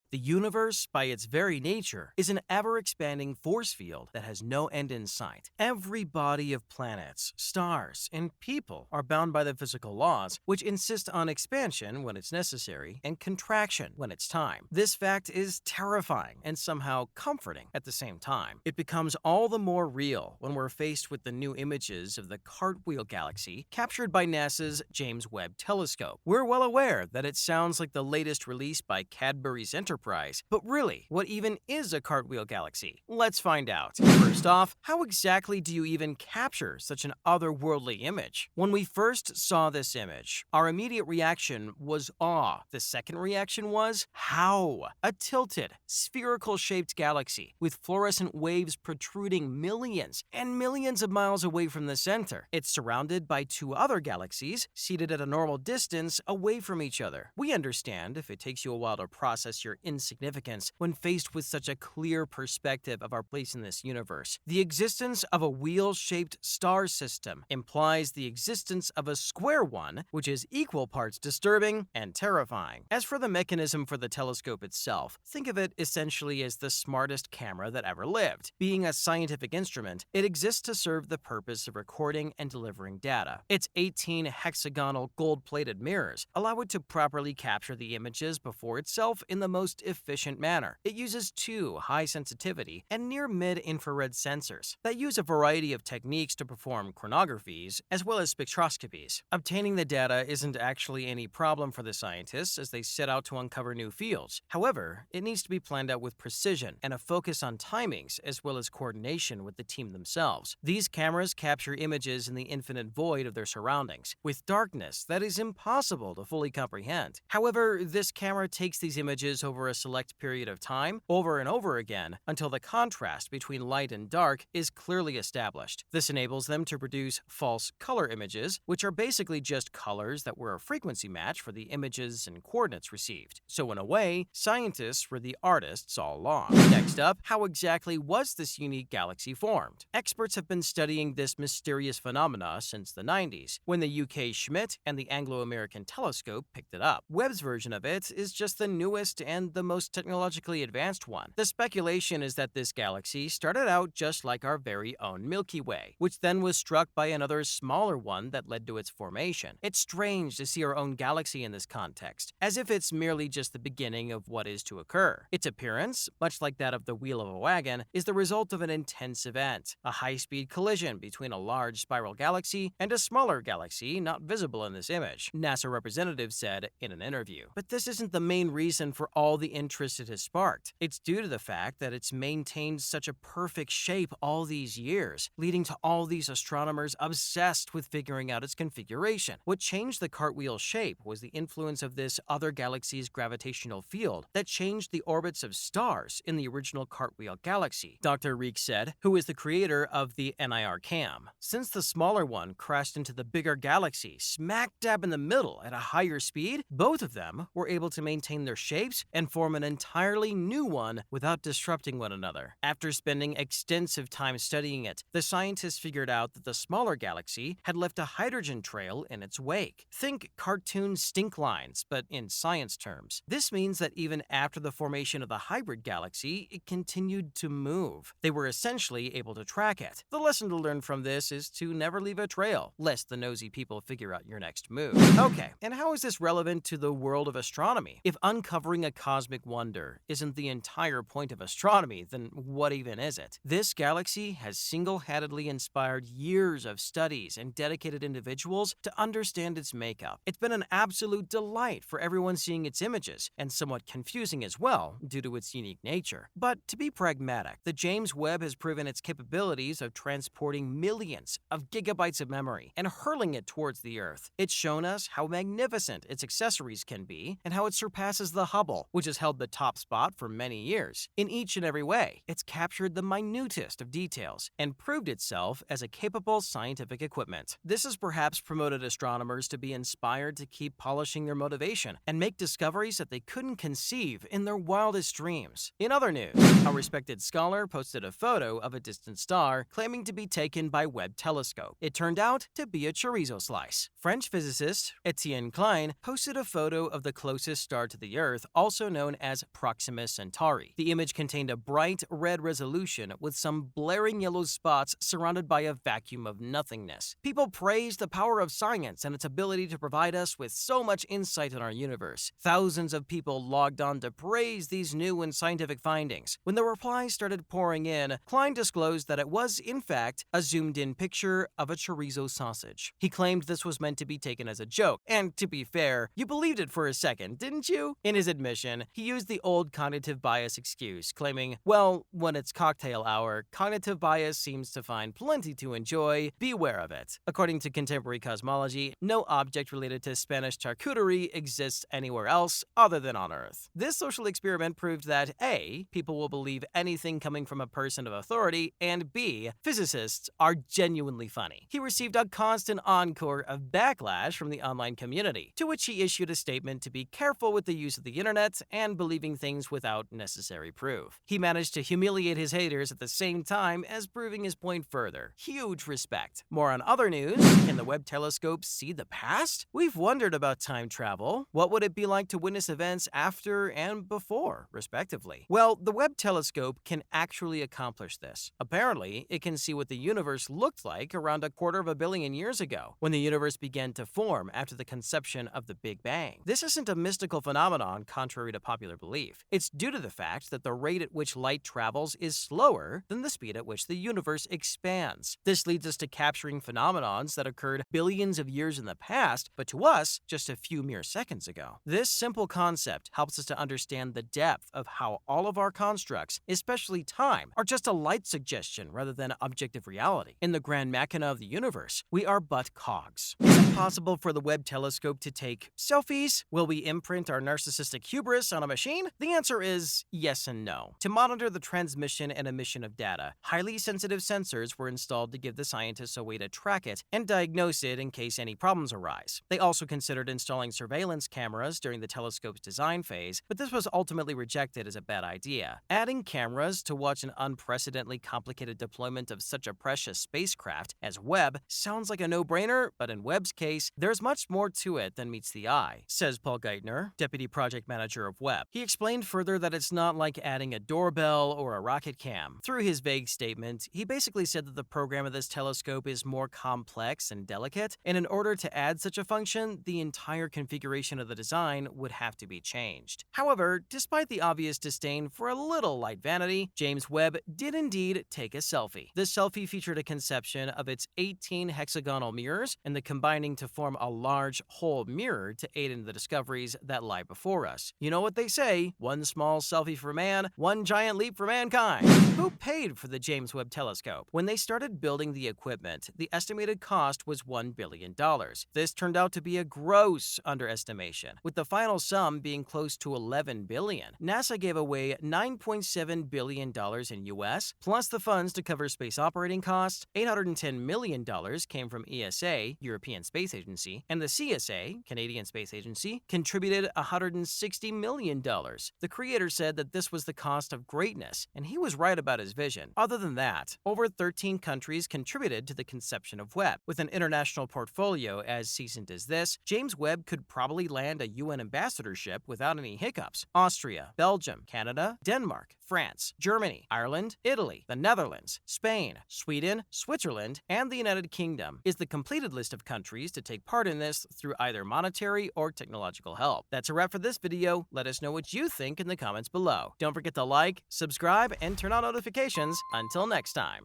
The universe, by its very nature, is an ever-expanding force field that has no end in sight. Every body of planets, stars, and people are bound by the physical laws, which insist on expansion when it's necessary and contraction when it's time. This fact is terrifying and somehow comforting at the same time. It becomes all the more real when we're faced with the new images of the Cartwheel galaxy captured by NASA's James Webb telescope. We're well aware that it sounds like the latest release by Cadbury's Enterprise, but really, what even is a Cartwheel galaxy? Let's find out. First off, how exactly do you even capture such an otherworldly image? When we first saw this image, our immediate reaction was awe. The second reaction was, how? A tilted, spherical-shaped galaxy with fluorescent waves protruding millions and millions of miles away from the center. It's surrounded by two other galaxies, seated at a normal distance away from each other. We understand if it takes you a while to process your insignificance when faced with such a clear perspective of our place in this universe. The existence of a wheel-shaped star system implies the existence of a square one, which is equal parts disturbing and terrifying. As for the mechanism for the telescope itself, think of it essentially as the smartest camera that ever lived. Being a scientific instrument, it exists to serve the purpose of recording and delivering data. Its 18 hexagonal gold-plated mirrors allow it to properly capture the images before itself in the most efficient manner. It uses two high-sensitivity and near-mid-infrared sensors that use a variety of techniques to perform chronographies as well as spectroscopies. Obtaining the data isn't actually any problem for the scientists as they set out to uncover new fields. However, it needs to be planned out with precision and a focus on timings as well as coordination with the team themselves. These cameras capture images in the infinite void of their surroundings, with darkness that is impossible to fully comprehend. However, this camera takes these images over a select period of time, over and over again, until the contrast between light and dark is clearly established. This enables them to produce false color images, which are basically just colors that were a frequency match for the images and coordinates received. So in a way, scientists were the artists all along. Next up, how exactly was this unique galaxy formed? Experts have been studying this mysterious phenomena since the 90s, when the UK Schmidt and the Anglo-American telescope picked it up. Webb's version of it is just the newest and the most technologically advanced one. The speculation is that this galaxy started out just like our very own Milky Way, which then was struck by another smaller one that led to its formation. It's strange to see our own galaxy in this context, as if it's merely just the beginning of what is to occur. Its appearance, much like that of the wheel of a wagon, is the result of an intense event, a high-speed collision between a large spiral galaxy and a smaller galaxy not visible in this image, NASA representatives said in an interview. But this isn't the main reason for all the interest it has sparked. It's due to the fact that it's maintained such a perfect shape all these years, leading to all these astronomers obsessed with figuring out its configuration. What changed the cartwheel shape was the influence of this other galaxy's gravitational field that changed the orbits of stars in the original cartwheel galaxy, Dr. Reek said, who is the creator of the NIR cam. Since the smaller one crashed into the bigger galaxy smack dab in the middle at a higher speed, both of them were able to maintain their shapes and form an entirely new one without disrupting one another. After spending extensive time studying it, the scientists figured out that the smaller galaxy had left a hydrogen trail in its wake. Think cartoon stink lines, but in science terms. This means that even after the formation of the hybrid galaxy, it continued to move. They were essentially able to track it. The lesson to learn from this is to never leave a trail, lest the nosy people figure out your next move. Okay, and how is this relevant to the world of astronomy? If uncovering a cosmic wonder isn't the entire point of astronomy, then what even is it? This galaxy has single-handedly inspired years of studies and dedicated individuals to understand its makeup. It's been an absolute delight for everyone seeing its images, and somewhat confusing as well due to its unique nature. But to be pragmatic, the James Webb has proven its capabilities of transporting millions of gigabytes of memory and hurling it towards the Earth. It's shown us how magnificent its accessories can be and how it surpasses the Hubble, which has held the top spot for many years. In each and every way, it's captured the minutest of details and proved itself as a capable scientific equipment. This has perhaps promoted astronomers to be inspired to keep polishing their motivation and make discoveries that they couldn't conceive in their wildest dreams. In other news, a respected scholar posted a photo of a distant star claiming to be taken by Webb telescope. It turned out to be a chorizo slice. French physicist Etienne Klein posted a photo of the closest star to the Earth, also known known as Proxima Centauri. The image contained a bright red resolution with some blaring yellow spots surrounded by a vacuum of nothingness. People praised the power of science and its ability to provide us with so much insight in our universe. Thousands of people logged on to praise these new and scientific findings. When the replies started pouring in, Klein disclosed that it was, in fact, a zoomed-in picture of a chorizo sausage. He claimed this was meant to be taken as a joke, and to be fair, you believed it for a second, didn't you? In his admission, he used the old cognitive bias excuse, claiming, well, when it's cocktail hour, cognitive bias seems to find plenty to enjoy. Beware of it. According to contemporary cosmology, no object related to Spanish charcuterie exists anywhere else other than on Earth. This social experiment proved that A, people will believe anything coming from a person of authority, and B, physicists are genuinely funny. He received a constant encore of backlash from the online community, to which he issued a statement to be careful with the use of the internet and believing things without necessary proof. He managed to humiliate his haters at the same time as proving his point further. Huge respect. More on other news. Can the Webb telescope see the past? We've wondered about time travel. What would it be like to witness events after and before, respectively? Well, the Webb telescope can actually accomplish this. Apparently, it can see what the universe looked like around 250 million years ago, when the universe began to form after the conception of the Big Bang. This isn't a mystical phenomenon contrary to popular belief. It's due to the fact that the rate at which light travels is slower than the speed at which the universe expands. This leads us to capturing phenomenons that occurred billions of years in the past, but to us, just a few mere seconds ago. This simple concept helps us to understand the depth of how all of our constructs, especially time, are just a light suggestion rather than objective reality. In the grand machina of the universe, we are but cogs. Is it possible for the Webb telescope to take selfies? Will we imprint our narcissistic hubris on a machine? The answer is yes and no. To monitor the transmission and emission of data, highly sensitive sensors were installed to give the scientists a way to track it and diagnose it in case any problems arise. They also considered installing surveillance cameras during the telescope's design phase, but this was ultimately rejected as a bad idea. Adding cameras to watch an unprecedentedly complicated deployment of such a precious spacecraft as Webb sounds like a no-brainer, but in Webb's case, there's much more to it than meets the eye, says Paul Geithner, deputy project manager of Webb. He explained further that it's not like adding a doorbell or a rocket cam. Through his vague statement, he basically said that the program of this telescope is more complex and delicate, and in order to add such a function, the entire configuration of the design would have to be changed. However, despite the obvious disdain for a little light vanity, James Webb did indeed take a selfie. This selfie featured a conception of its 18 hexagonal mirrors and the combining to form a large whole mirror to aid in the discoveries that lie before us. You know what they say, one small selfie for man, one giant leap for mankind. Who paid for the James Webb telescope? When they started building the equipment, the estimated cost was $1 billion. This turned out to be a gross underestimation, with the final sum being close to $11 billion. NASA gave away $9.7 billion in US, plus the funds to cover space operating costs. $810 million came from ESA, European Space Agency, and the CSA, Canadian Space Agency, contributed $160 million. The creator said that this was the cost of greatness, and he was right about his vision. Other than that, over 13 countries contributed to the conception of Webb. With an international portfolio as seasoned as this, James Webb could probably land a UN ambassadorship without any hiccups. Austria, Belgium, Canada, Denmark, France, Germany, Ireland, Italy, the Netherlands, Spain, Sweden, Switzerland, and the United Kingdom is the completed list of countries to take part in this through either monetary or technological help. That's a wrap for this video. Let us know what you think in the comments below. Don't forget to like, subscribe, and turn on notifications. Until next time.